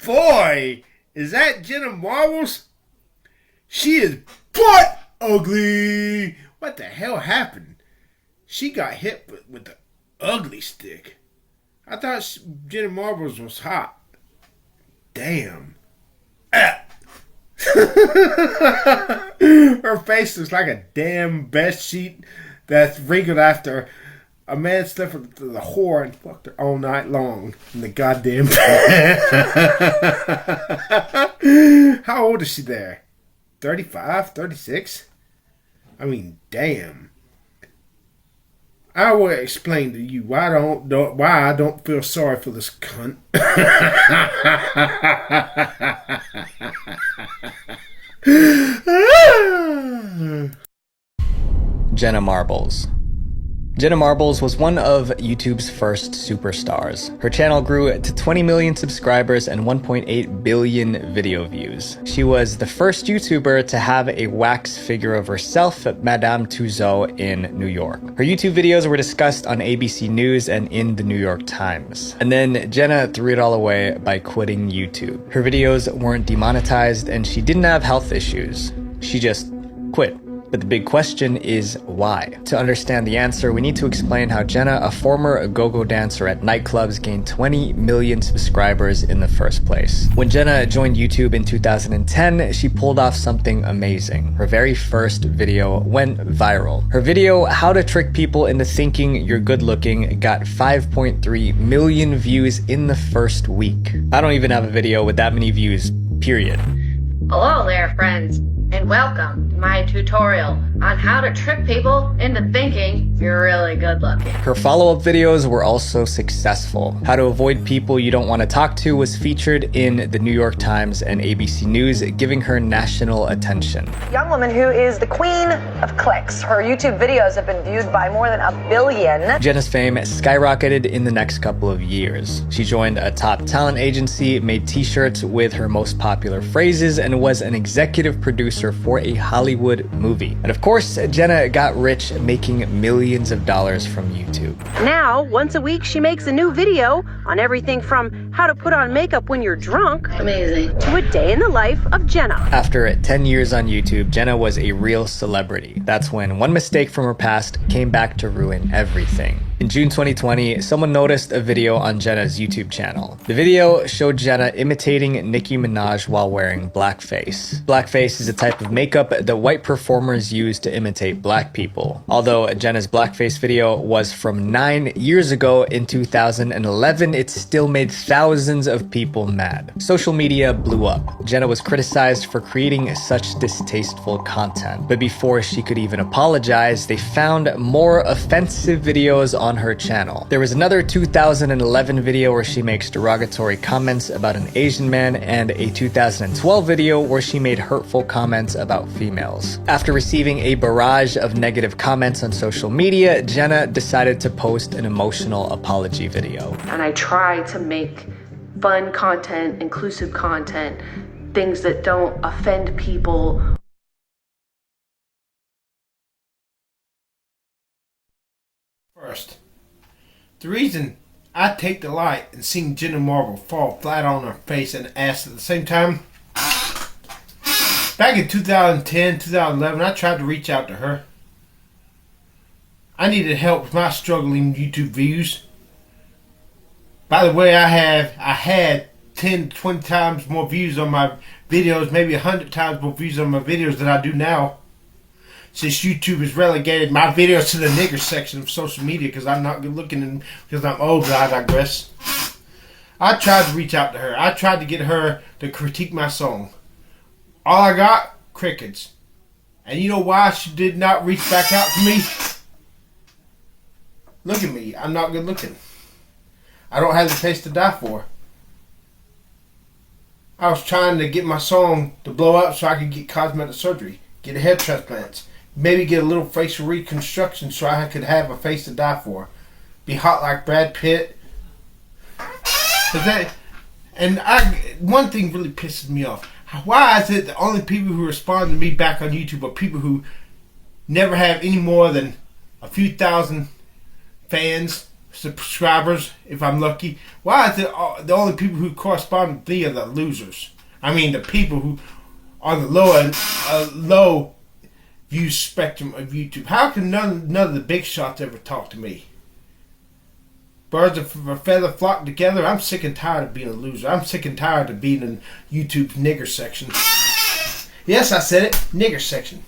Boy, is that Jennamarbles? She is butt ugly. What the hell happened? She got hit with the ugly stick. I thought Jennamarbles was hot. Damn. Her face looks like a damn bed sheet that's wrinkled after a man slept with the whore and fucked her all night long in the goddamn bed. How old is she there? 35? 36? I mean, damn. I will explain to you why I don't feel sorry for this cunt. Jennamarbles. Jennamarbles was one of YouTube's first superstars. Her channel grew to 20 million subscribers and 1.8 billion video views. She was the first YouTuber to have a wax figure of herself at Madame Tussauds in New York. Her YouTube videos were discussed on ABC News and in the New York Times. And then Jenna threw it all away by quitting YouTube. Her videos weren't demonetized and she didn't have health issues. She just quit. But the big question is why? To understand the answer, we need to explain how Jenna, a former go-go dancer at nightclubs, gained 20 million subscribers in the first place. When Jenna joined YouTube in 2010, she pulled off something amazing. Her very first video went viral. Her video, How to Trick People into Thinking You're Good Looking, got 5.3 million views in the first week. I don't even have a video with that many views, period. Hello there, friends, and welcome to my tutorial on how to trick people into thinking you're really good looking. Her follow-up videos were also successful. How to Avoid People You Don't Want to Talk To was featured in the New York Times and ABC News, giving her national attention. Young woman who is the queen of clicks. Her YouTube videos have been viewed by more than 1 billion. Jenna's fame skyrocketed in the next couple of years. She joined a top talent agency, made t-shirts with her most popular phrases, and was an executive producer for a Hollywood movie. And of course, Jenna got rich making millions of dollars from YouTube. Now, once a week, she makes a new video on everything from how to put on makeup when you're drunk Amazing. to a day in the life of Jenna. After 10 years on YouTube, Jenna was a real celebrity. That's when one mistake from her past came back to ruin everything. In June 2020, someone noticed a video on Jenna's YouTube channel. The video showed Jenna imitating Nicki Minaj while wearing blackface. Blackface is a type of makeup that white performers use to imitate black people. Although Jenna's blackface video was from 9 years ago in 2011, it still made thousands of people mad. Social media blew up. Jenna was criticized for creating such distasteful content. But before she could even apologize, they found more offensive videos on her channel. There was another 2011 video where she makes derogatory comments about an Asian man, and a 2012 video where she made hurtful comments about females. After receiving a barrage of negative comments on social media, Jenna decided to post an emotional apology video. And I try to make fun content, inclusive content, things that don't offend people. First, the reason I take delight in seeing Jennamarbles fall flat on her face and ass at the same time, back in 2010, 2011, I tried to reach out to her. I needed help with my struggling YouTube views. By the way, I had 10 to 20 times more views on my videos, maybe 100 times more views on my videos than I do now. Since YouTube has relegated my videos to the nigger section of social media because I'm not good looking and because I'm old, but I digress. I tried to reach out to her. I tried to get her to critique my song. All I got, crickets. And you know why she did not reach back out to me? Look at me. I'm not good looking. I don't have the face to die for. I was trying to get my song to blow up so I could get cosmetic surgery, get a head transplant, maybe get a little facial reconstruction so I could have a face to die for. Be hot like Brad Pitt. One thing really pisses me off. Why is it the only people who respond to me back on YouTube are people who never have any more than a few thousand fans, subscribers, if I'm lucky. Why is it the only people who correspond with me are the losers? I mean, the people who are the low view spectrum of YouTube. How can none of the big shots ever talk to me? Birds of a feather flock together. I'm sick and tired of being a loser. I'm sick and tired of being in YouTube's nigger section. Yes, I said it. Nigger section.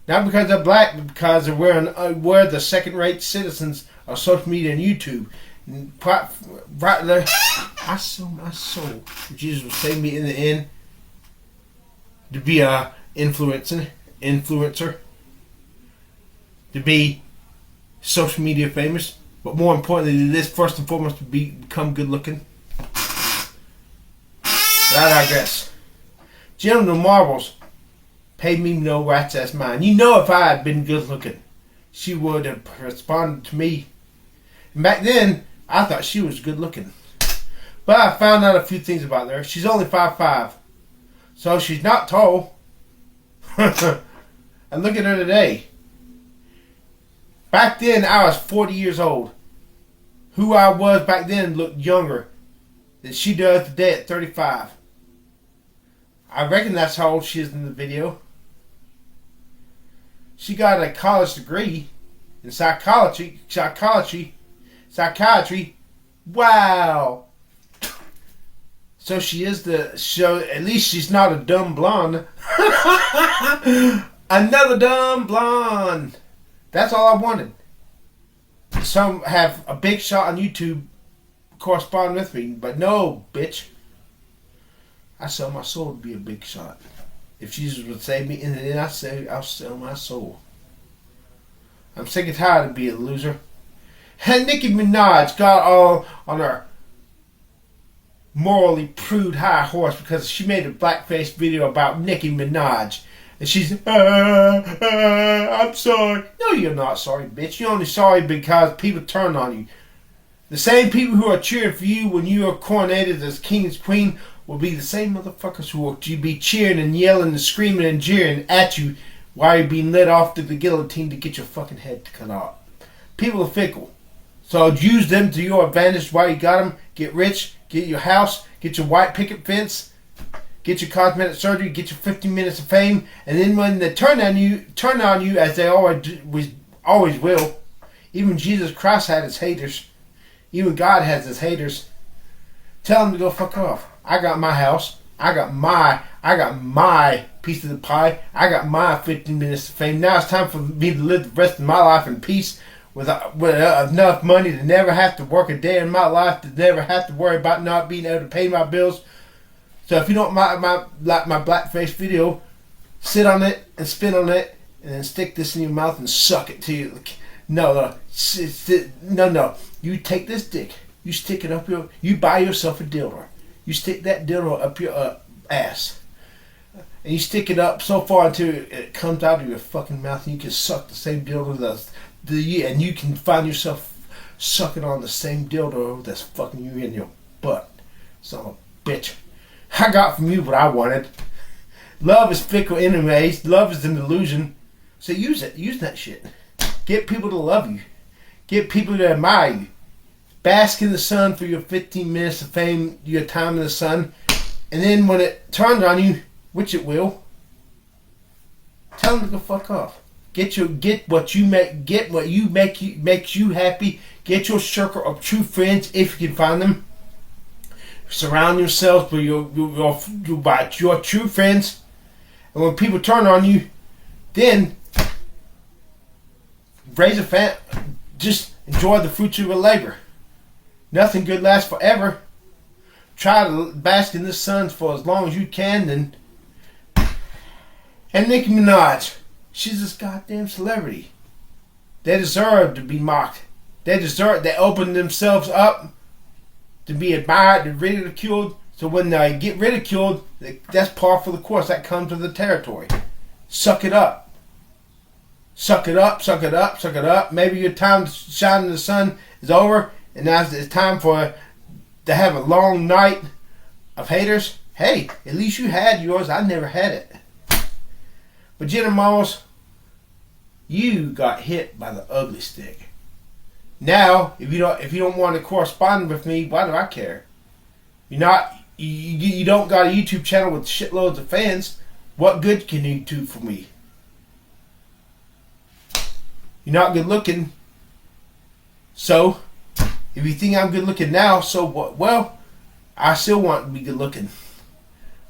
Not because they're black, but because we're the second-rate citizens of social media and YouTube. Right there, I sold my soul. Jesus will save me in the end to be a influencer, to be social media famous, but more importantly than this, first and foremost, to become good looking. But I digress. Jennamarbles paid me no rat's ass mind. You know, if I had been good looking, she would have responded to me. And back then, I thought she was good looking. But I found out a few things about her. She's only 5'5", so she's not tall. And look at her today. Back then, I was 40 years old. Who I was back then looked younger than she does today at 35. I reckon that's how old she is in the video. She got a college degree in psychiatry. Wow. So she is at least she's not a dumb blonde. Another dumb blonde. That's all I wanted. Some have a big shot on YouTube correspond with me, but no, bitch. I sell my soul to be a big shot. If Jesus would save me, and then I'll sell my soul. I'm sick and tired of being a loser. And Nicki Minaj got all on her morally prude high horse because she made a blackface video about Nicki Minaj. And she's, I'm sorry. No, you're not sorry, bitch. You're only sorry because people turned on you. The same people who are cheering for you when you are coronated as king's queen will be the same motherfuckers who will be cheering and yelling and screaming and jeering at you while you're being led off to the guillotine to get your fucking head cut off. People are fickle. So use them to your advantage while you got them. Get rich, get your house, get your white picket fence, get your cosmetic surgery, get your 15 minutes of fame, and then when they turn on you as they always will. Even Jesus Christ had his haters. Even God has his haters. Tell them to go fuck off. I got my house. I got my piece of the pie. I got my 15 minutes of fame. Now it's time for me to live the rest of my life in peace with enough money to never have to work a day in my life, to never have to worry about not being able to pay my bills. So if you don't like my blackface video, sit on it and spin on it and then stick this in your mouth and suck it to you. No. You take this dick. You stick it up you buy yourself a dildo. You stick that dildo up your ass. And you stick it up so far until it comes out of your fucking mouth and you can suck the same dildo and you can find yourself sucking on the same dildo that's fucking you in your butt. Son of a bitch. I got from you what I wanted. Love is fickle anyways. Love is an illusion. So use it. Use that shit. Get people to love you. Get people to admire you. Bask in the sun for your 15 minutes of fame, your time in the sun. And then when it turns on you, which it will, tell them to go fuck off. Get what makes you happy. Get your circle of true friends if you can find them. Surround yourself with your true friends. And when people turn on you, then raise a fan. Just enjoy the fruits of your labor. Nothing good lasts forever. Try to bask in the sun for as long as you can. And Nicki Minaj, she's this goddamn celebrity. They deserve to be mocked. They open themselves up to be admired and ridiculed. So when they get ridiculed, that's par for the course. That comes with the territory. Suck it up. Suck it up, suck it up, suck it up. Maybe your time to shine in the sun is over, and now it's time to have a long night of haters. Hey, at least you had yours. I never had it. But Jennamarbles, You got hit by the ugly stick. Now, if you don't want to correspond with me, why do I care? You don't got a YouTube channel with shitloads of fans. What good can you do for me? You're not good looking. So, if you think I'm good looking now, so what? Well, I still want to be good looking.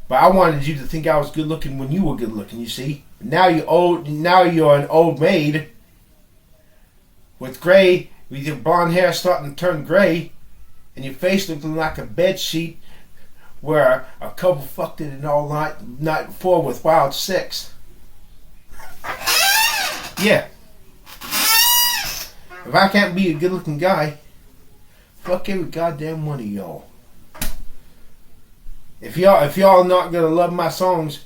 But I wanted you to think I was good looking when you were good looking, you see? Now you're old. Now you're an old maid with gray, with your blonde hair starting to turn gray, and your face looking like a bed sheet where a couple fucked it in all night before with wild sex. Yeah. If I can't be a good looking guy, fuck every goddamn one of y'all. If y'all not gonna love my songs,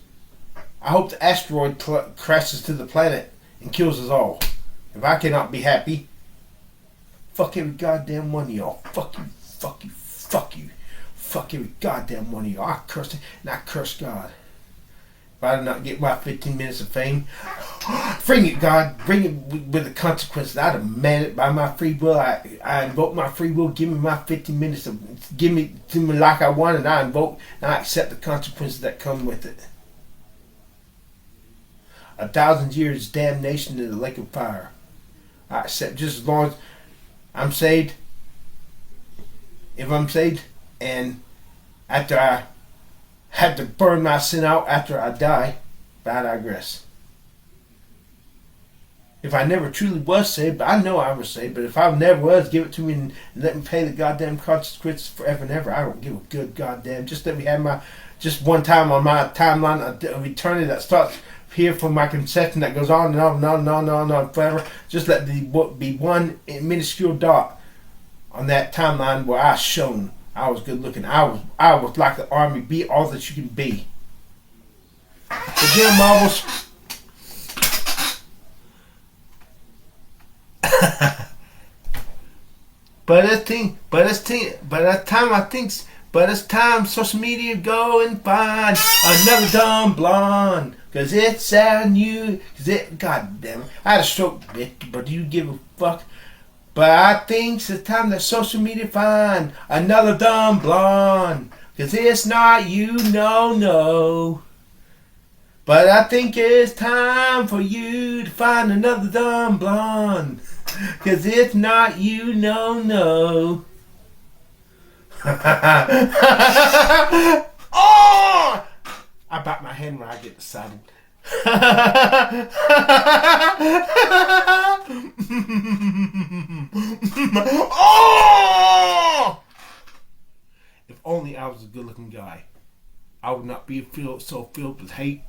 I hope the asteroid crashes to the planet and kills us all. If I cannot be happy, fuck every goddamn one of y'all. Fuck you, fuck you, fuck you. Fuck every goddamn one of y'all. I curse it and I curse God. If I did not get my 15 minutes of fame, bring it, God. Bring it with the consequences. I demand it by my free will. I invoke my free will. Give me my 15 minutes. Give me to me like I want, and I invoke and I accept the consequences that come with it. 1,000 years damnation in the lake of fire. I accept just as long as I'm saved. If I'm saved, and after I have to burn my sin out after I die, but I digress. If I never truly was saved, but I know I was saved, but if I never was, give it to me and let me pay the goddamn consequences forever and ever. I don't give a good goddamn. Just let me have just one time on my timeline of eternity that starts here from my conception that goes on and on and on and on and on and on forever. Just let there be one minuscule dot on that timeline where I shone. I was good looking. I was like the army. Be all that you can be. The Jennamarbles. But it's time social media go and find another dumb blonde. Cause it's our new, god damn it. I had a stroke, bitch, but do you give a fuck? But I think it's time that social media find another dumb blonde. Cause it's not you, no. But I think it's time for you to find another dumb blonde. Cause it's not you, no. Oh! I bite my hand when I get excited. Oh! If only I was a good-looking guy, I would not be so filled with hate.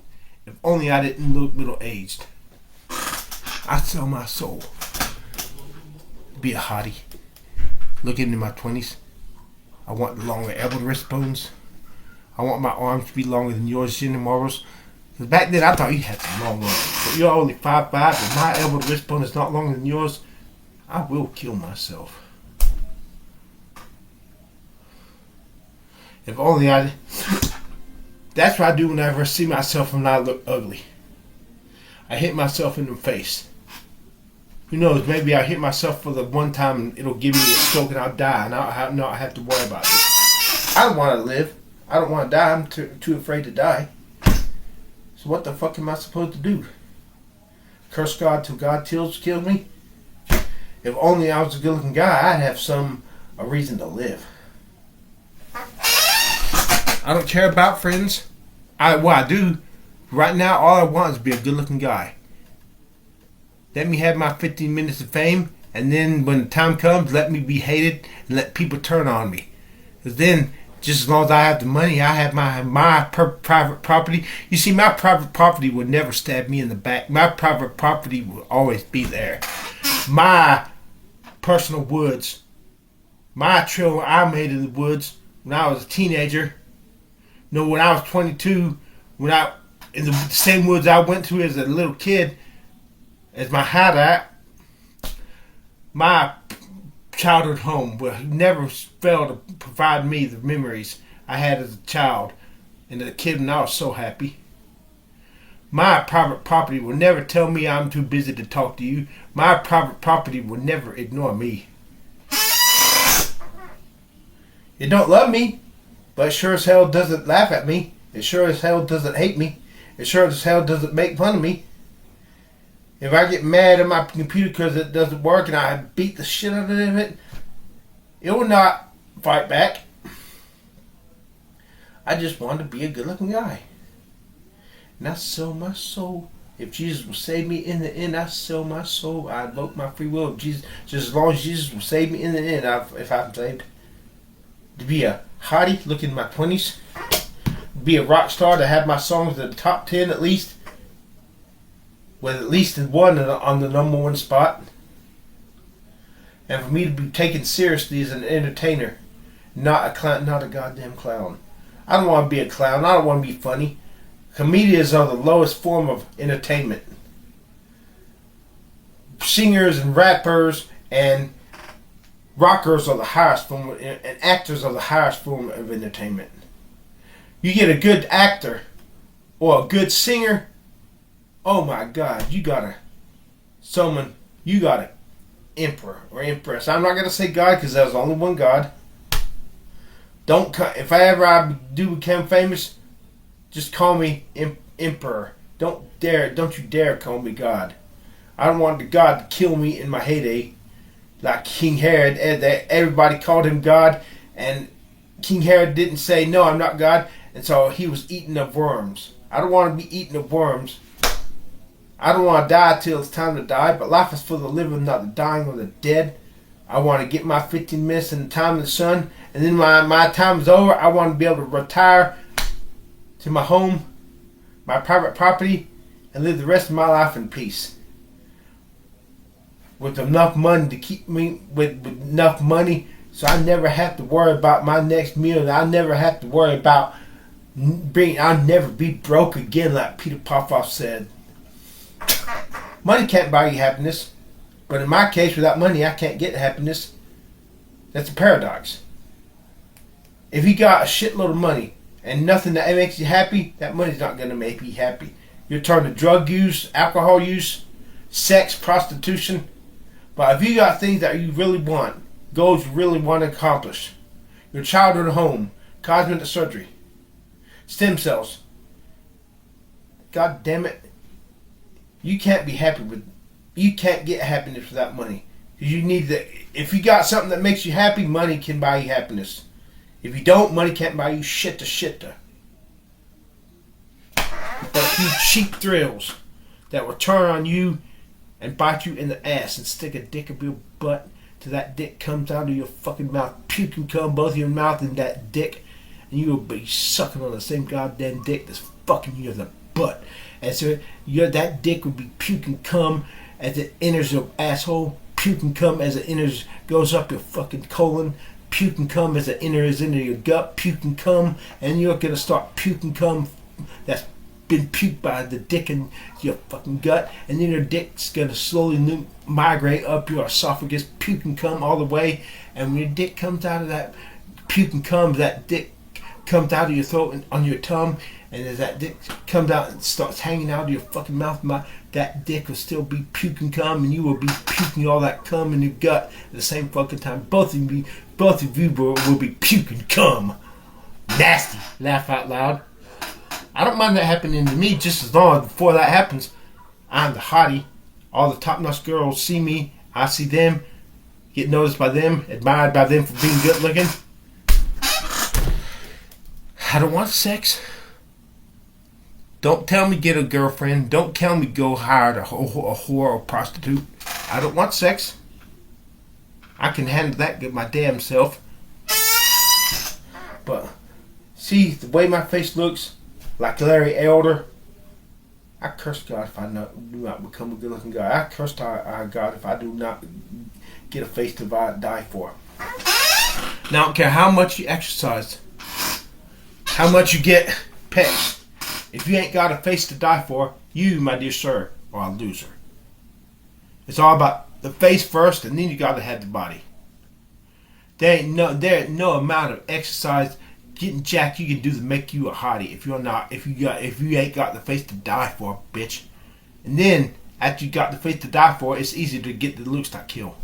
If only I didn't look middle-aged, I'd sell my soul. Be a hottie. Looking into my 20s, I want the longer elbow wrist bones. I want my arms to be longer than yours, Jennamarbles. Because back then I thought you had some long arms. But you're only 5'5", and my elbow wrist bone is not longer than yours. I will kill myself. If only I... That's what I do whenever I see myself and I look ugly. I hit myself in the face. Who knows, maybe I hit myself for the one time and it'll give me a stroke and I'll die and I'll not have to worry about this. I don't want to live. I don't want to die. I'm too afraid to die. So what the fuck am I supposed to do? Curse God till God kills me? If only I was a good looking guy, I'd have a reason to live. I don't care about friends. I do. Right now, all I want is to be a good looking guy. Let me have my 15 minutes of fame, and then when the time comes, let me be hated and let people turn on me. Because then, just as long as I have the money, I have my private property. You see, my private property would never stab me in the back. My private property will always be there. My personal woods, my trail I made in the woods when I was a teenager. No, when I was 22, in the same woods I went to as a little kid, as my hideout, my childhood home, where he never failed to provide me the memories I had as a child and as a kid when I was so happy. My private property will never tell me I'm too busy to talk to you. My private property will never ignore me. It don't love me, but it sure as hell doesn't laugh at me. It sure as hell doesn't hate me. It sure as hell doesn't make fun of me. If I get mad at my computer because it doesn't work and I beat the shit out of it, it will not fight back. I just want to be a good-looking guy. And I sell my soul. If Jesus will save me in the end, I sell my soul. I invoke my free will. Jesus, just as long as Jesus will save me in the end, if I'm saved. To be a hottie, look in my 20s. Be a rock star, to have my songs in the top 10 at least. With at least one on the number one spot. And for me to be taken seriously as an entertainer. Not a clown, not a goddamn clown. I don't want to be a clown. I don't want to be funny. Comedians are the lowest form of entertainment. Singers and rappers and rockers are the highest form, and actors are the highest form of entertainment. You get a good actor or a good singer, oh my God, you got an emperor or empress. I'm not gonna say God because there's only one God. If I do become famous, just call me emperor. Don't you dare call me God. I don't want the God to kill me in my heyday, like King Herod. Everybody called him God, and King Herod didn't say, no, I'm not God, and so he was eating of worms. I don't want to be eating of worms. I don't want to die till it's time to die, but life is for the living, not the dying or the dead. I want to get my 15 minutes in the time in the sun, and then my time is over. I want to be able to retire to my home, my private property, and live the rest of my life in peace. With enough money to keep me, with enough money so I never have to worry about my next meal. I never have to worry about I'll never be broke again, like Peter Popoff said. Money can't buy you happiness, but in my case, without money, I can't get happiness. That's a paradox. If you got a shitload of money and nothing that makes you happy, that money's not going to make you happy. You'll turn to drug use, alcohol use, sex, prostitution. But if you got things that you really want, goals you really want to accomplish, your childhood home, cosmetic surgery, stem cells, God damn it, you can't get happiness without money. You need that. If you got something that makes you happy, money can buy you happiness. If you don't, money can't buy you shit. But a few cheap thrills that will turn on you and bite you in the ass and stick a dick up your butt till that dick comes out of your fucking mouth, puke and cum both of your mouth and that dick, and you will be sucking on the same goddamn dick that's fucking you in the butt. And so that dick will be puke and cum as it enters your asshole, puke and cum as it goes up your fucking colon, puke and cum as it enters into your gut, puke and cum, and you're gonna start puking cum that's been puked by the dick in your fucking gut, and then your dick's gonna slowly migrate up your esophagus, puke and cum all the way, and when your dick comes out of that puke and cum, that dick comes out of your throat and on your tongue, and as that dick comes out and starts hanging out of your fucking mouth, that dick will still be puking cum, and you will be puking all that cum in your gut at the same fucking time. Both of you will be puking cum. Nasty. Laugh out loud. I don't mind that happening to me, just as long as before that happens, I'm the hottie. All the top-notch girls see me, I see them, get noticed by them, admired by them for being good looking. I don't want sex. Don't tell me get a girlfriend. Don't tell me go hire a whore or a prostitute. I don't want sex. I can handle that my damn self. But see the way my face looks, like Larry Elder. I curse God if I do not become a good-looking guy. I curse God if I do not get a face to die for. Now I don't care how much you exercise, how much you get pecs. If you ain't got a face to die for, you, my dear sir, are a loser. It's all about the face first, and then you gotta have the body. There ain't no amount of exercise getting jacked you can do to make you a hottie. If you ain't got the face to die for, bitch. And then after you got the face to die for, it's easy to get the looks that kill.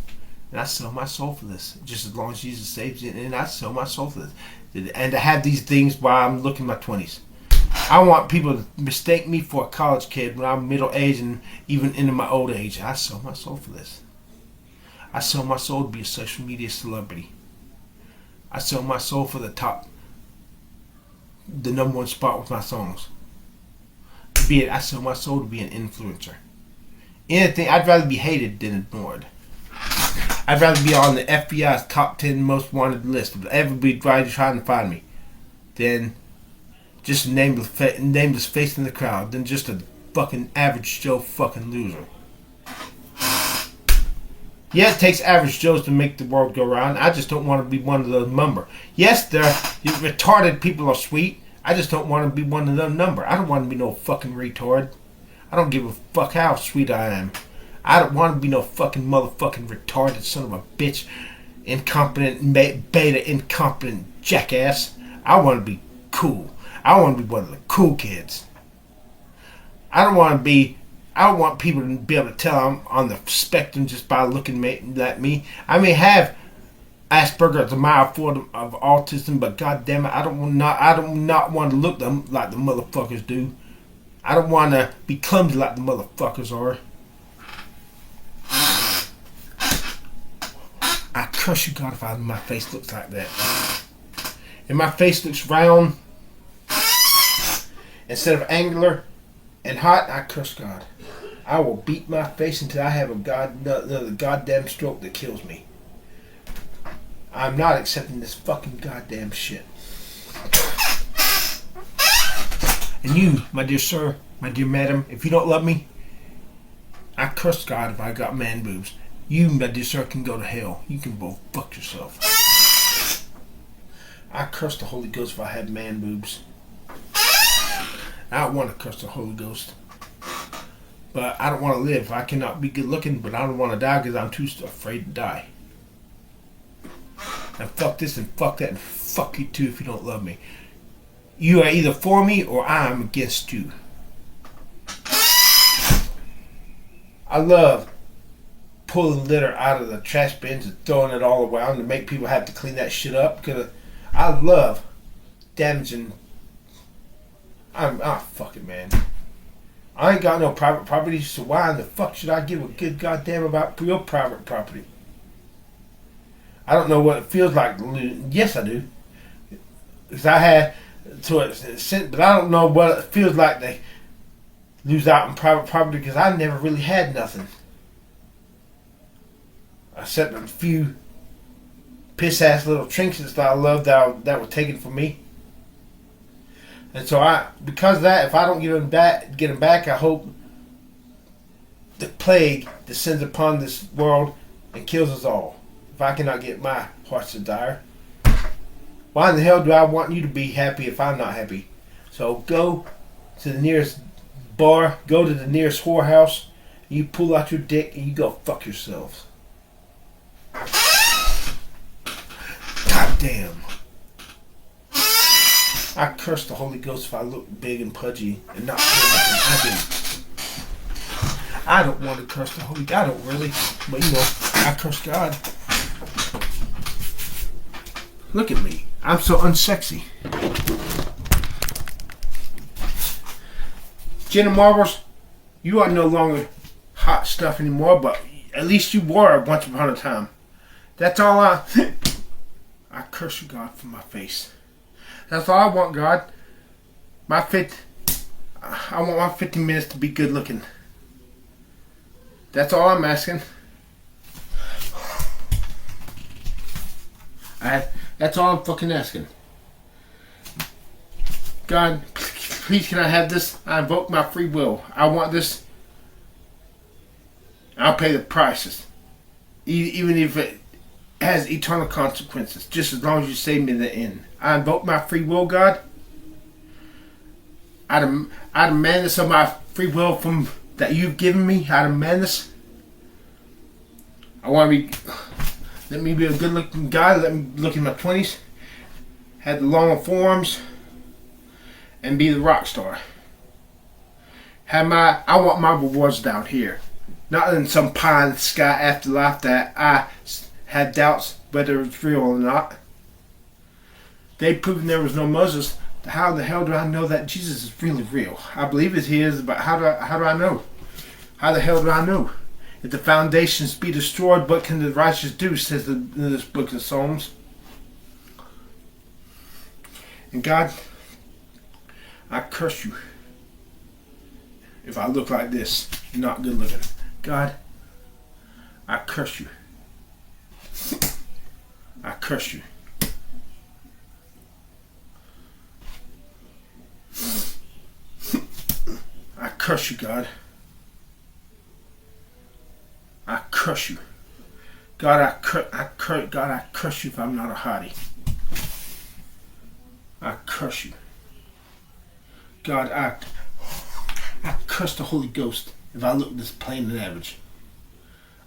And I sell my soul for this, just as long as Jesus saves it. And I sell my soul for this, and to have these things while I'm looking my 20s. I want people to mistake me for a college kid when I'm middle aged and even into my old age. I sell my soul for this. I sell my soul to be a social media celebrity. I sell my soul for the number one spot with my songs. I sell my soul to be an influencer. Anything, I'd rather be hated than ignored. I'd rather be on the FBI's top 10 most wanted list of everybody trying to find me than just a nameless face in the crowd, than just a fucking average Joe fucking loser. Yeah, it takes average Joes to make the world go round. I just don't want to be one of those number. Yes, retarded people are sweet. I just don't want to be one of them number. I don't want to be no fucking retard. I don't give a fuck how sweet I am. I don't want to be no fucking motherfucking retarded son of a bitch, incompetent, beta, incompetent jackass. I want to be cool. I want to be one of the cool kids. I don't want people to be able to tell I'm on the spectrum just by looking at me. I may have Asperger's, a mild form of autism, but goddamn it, I do not want to look them like the motherfuckers do. I don't want to be clumsy like the motherfuckers are. I curse you, God, if my face looks like that. If my face looks round instead of angular and hot, I curse God. I will beat my face until I have another goddamn stroke that kills me. I'm not accepting this fucking goddamn shit. And you, my dear sir, my dear madam, if you don't love me, I curse God if I got man boobs. You, my dear sir, can go to hell. You can both fuck yourself. I curse the Holy Ghost if I had man boobs. I don't want to curse the Holy Ghost. But I don't want to live. I cannot be good looking, but I don't want to die because I'm too afraid to die. And fuck this and fuck that and fuck you too if you don't love me. You are either for me or I'm against you. I love pulling litter out of the trash bins and throwing it all around to make people have to clean that shit up, because I love damaging. Fuck it, man. I ain't got no private property, so why in the fuck should I give a good goddamn about your private property? I don't know what it feels like to lose. Yes, I do. Because I had to it, but I don't know what it feels like to lose out on private property because I never really had nothing. Except a few piss ass little trinkets that I loved that were taken from me. And so because of that, if I don't get them back, I hope the plague descends upon this world and kills us all. If I cannot get my heart's desire, why in the hell do I want you to be happy if I'm not happy? So go to the nearest bar, go to the nearest whorehouse, you pull out your dick and you go fuck yourselves. God damn. I curse the Holy Ghost if I look big and pudgy and not feel nothing I do. I don't want to curse the Holy God, I don't really, but I curse God. Look at me. I'm so unsexy. Jennamarbles, you are no longer hot stuff anymore, but at least you were once upon a time. That's all I curse you, God, from my face. That's all I want, God. I want my 50 minutes to be good looking. That's all I'm asking. That's all I'm fucking asking. God, please can I have this? I invoke my free will. I want this. I'll pay the prices. Even if it has eternal consequences. Just as long as you save me in the end. I invoke my free will, God. I demand this of my free will from that you've given me. I demand this. Let me be a good looking guy. Let me look in my 20s. had the long forms, and be the rock star. I want my rewards down here, not in some pie in the sky afterlife that I had doubts whether it's real or not. They proved there was no Moses. How the hell do I know that Jesus is really real? I believe he is, but how do I know? How the hell do I know? If the foundations be destroyed, what can the righteous do? Says in this book of Psalms. And God, I curse you if I look like this, not good looking. God, I curse you. I curse you. I curse you, God. I curse you. God, I curse you if I'm not a hottie. I curse you. God, I curse the Holy Ghost if I look this plain and average.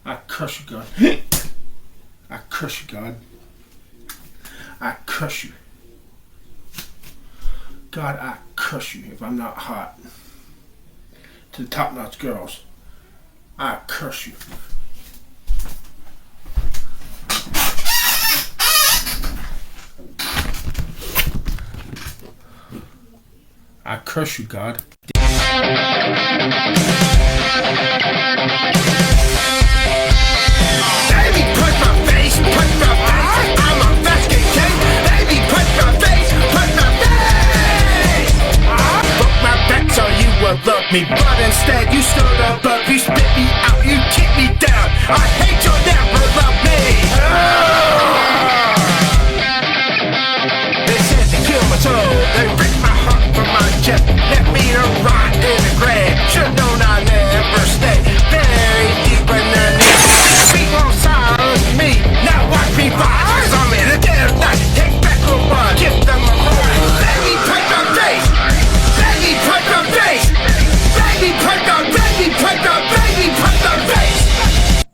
I curse you, God. I curse you, God. I curse you. God, I curse you if I'm not hot to the top-notch girls. I curse you. I curse you, God. Baby, put my face. I'm a basket king. Baby, put my face. Broke my back so you would love me, but instead you stood above. You spit me out, you kick me down. I hate you'll never love me. They said to kill my soul. They ripped my heart from my chest. Let me